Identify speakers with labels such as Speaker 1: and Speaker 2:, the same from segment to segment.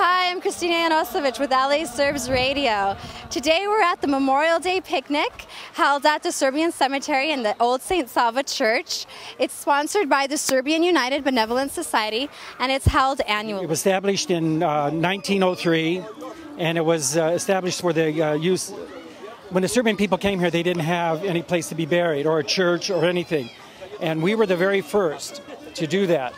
Speaker 1: Hi, I'm Christina Janosevic with LA Serbs Radio. Today we're at the Memorial Day picnic held at the Serbian Cemetery in the Old St. Sava Church. It's sponsored by the Serbian United Benevolent Society and it's held annually.
Speaker 2: It was established in 1903 and it was established for the use. When the Serbian people came here, they didn't have any place to be buried or a church or anything. And we were the very first to do that.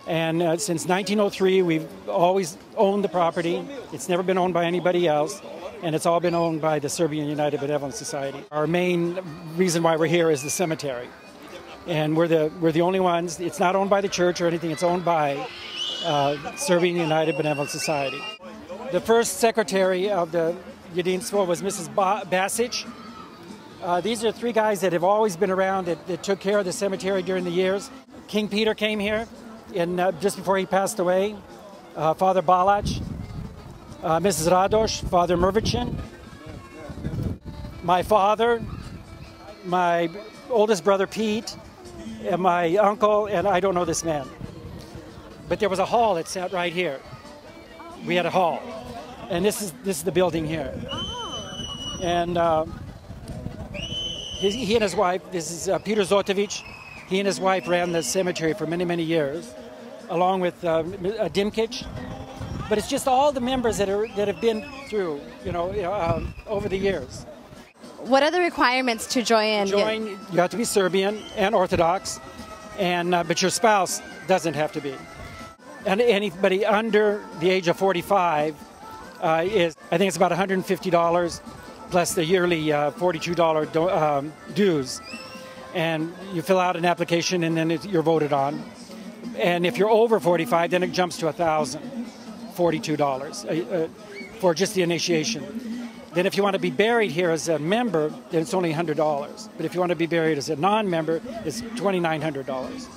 Speaker 2: And since 1903, we've always owned the property. It's never been owned by anybody else, and it's all been owned by the Serbian United Benevolent Society. Our main reason why we're here is the cemetery, and we're the only ones. It's not owned by the church or anything. It's owned by Serbian United Benevolent Society. The first secretary of the Jedinstvo was Mrs. Basic. These are three guys that have always been around that took care of the cemetery during the years. King Peter came here. Just before he passed away, Father Balac, Mrs. Radosh, Father Mervichin, my father, my oldest brother Pete, and my uncle, and I don't know this man. But there was a hall that sat right here. We had a hall, and this is the building here. And he and his wife, this is Peter Zotovic. He and his wife ran the cemetery for many, many years, along with Dimkic. But it's just all the members that have been through, over the years.
Speaker 1: What are the requirements to join?
Speaker 2: You have to be Serbian and Orthodox, but your spouse doesn't have to be. And anybody under the age of 45 I think it's about $150 plus the yearly $42 dues. And you fill out an application and then you're voted on. And if you're over 45, then it jumps to $1,042 for just the initiation. Then if you want to be buried here as a member, then it's only $100. But if you want to be buried as a non-member, it's $2,900.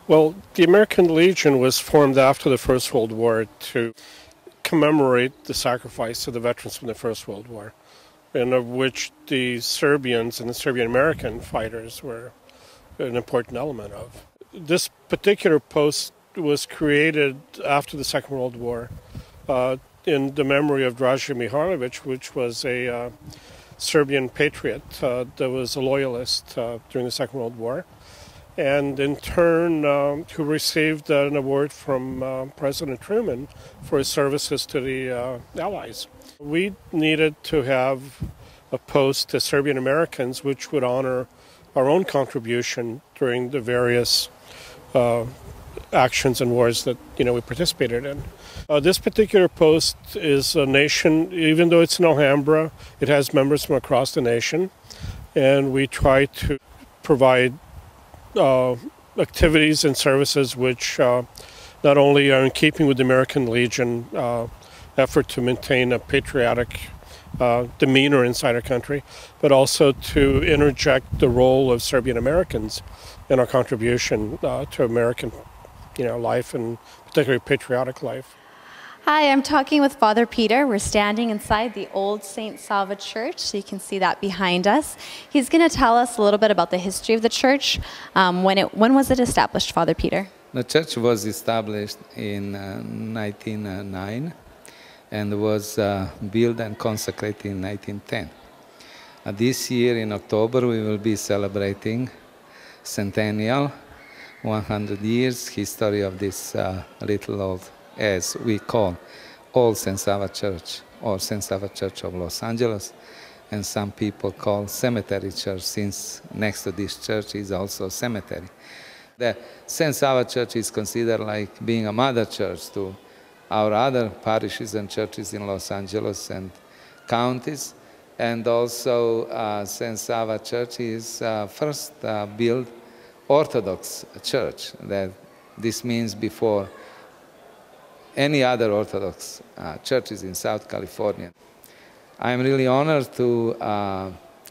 Speaker 3: Well, the American Legion was formed after the First World War to commemorate the sacrifice of the veterans from the First World War, and of which the Serbians and the Serbian American fighters were an important element of. This particular post was created after the Second World War in the memory of Draza Mihailovic, which was a Serbian patriot that was a loyalist during the Second World War, and in turn who received an award from President Truman for his services to the Allies. We needed to have a post to Serbian Americans which would honor our own contribution during the various actions and wars that we participated in. This particular post is a nation, even though it's in Alhambra, it has members from across the nation, and we try to provide activities and services which not only are in keeping with the American Legion effort to maintain a patriotic demeanor inside our country, but also to interject the role of Serbian Americans in our contribution to American life, and particularly patriotic life.
Speaker 1: Hi, I'm talking with Father Peter. We're standing inside the old St. Sava Church, so you can see that behind us. He's going to tell us a little bit about the history of the church. When was it established, Father Peter?
Speaker 4: The church was established in 1909 and was built and consecrated in 1910. This year in October we will be celebrating centennial, 100 years history of this little old, as we call, Old St. Sava Church, or St. Sava Church of Los Angeles, and some people call Cemetery Church, since next to this church is also a cemetery. The St. Sava Church is considered like being a mother church to our other parishes and churches in Los Angeles and counties, and also St. Sava Church is first built Orthodox church. This means before any other Orthodox churches in South California. I am really honored to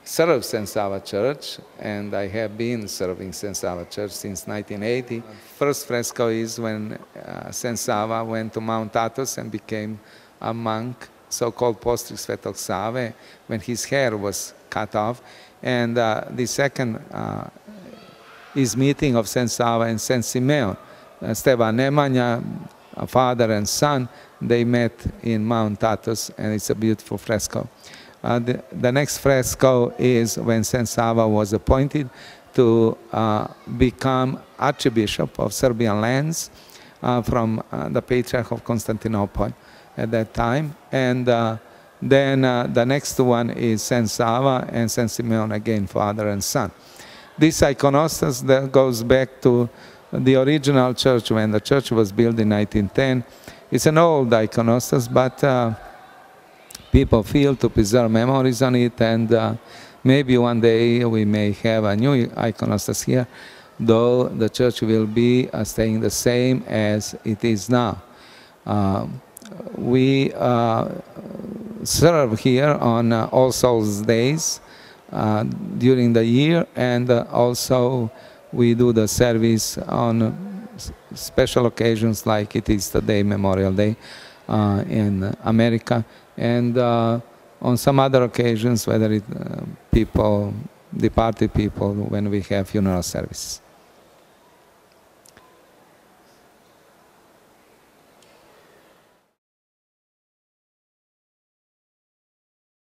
Speaker 4: serve St. Sava Church, and I have been serving St. Sava Church since 1980. First fresco is when St. Sava went to Mount Athos and became a monk, so-called Postrik Svetog Save, when his hair was cut off. And the second is meeting of St. Sava and St. Simeon. Stevan Nemanja a father and son, they met in Mount Athos, and it's a beautiful fresco. The next fresco is when Saint Sava was appointed to become Archbishop of Serbian lands from the Patriarch of Constantinople at that time. And then the next one is Saint Sava and Saint Simeon, again, father and son. This iconostas that goes back to the original church when the church was built in 1910. It's an old iconostas, but people feel to preserve memories on it, and maybe one day we may have a new iconostas here, though the church will be staying the same as it is now. We serve here on All Souls Days during the year, and also we do the service on special occasions like it is today, Memorial Day in America, and on some other occasions, whether it people, departed people, when we have funeral services.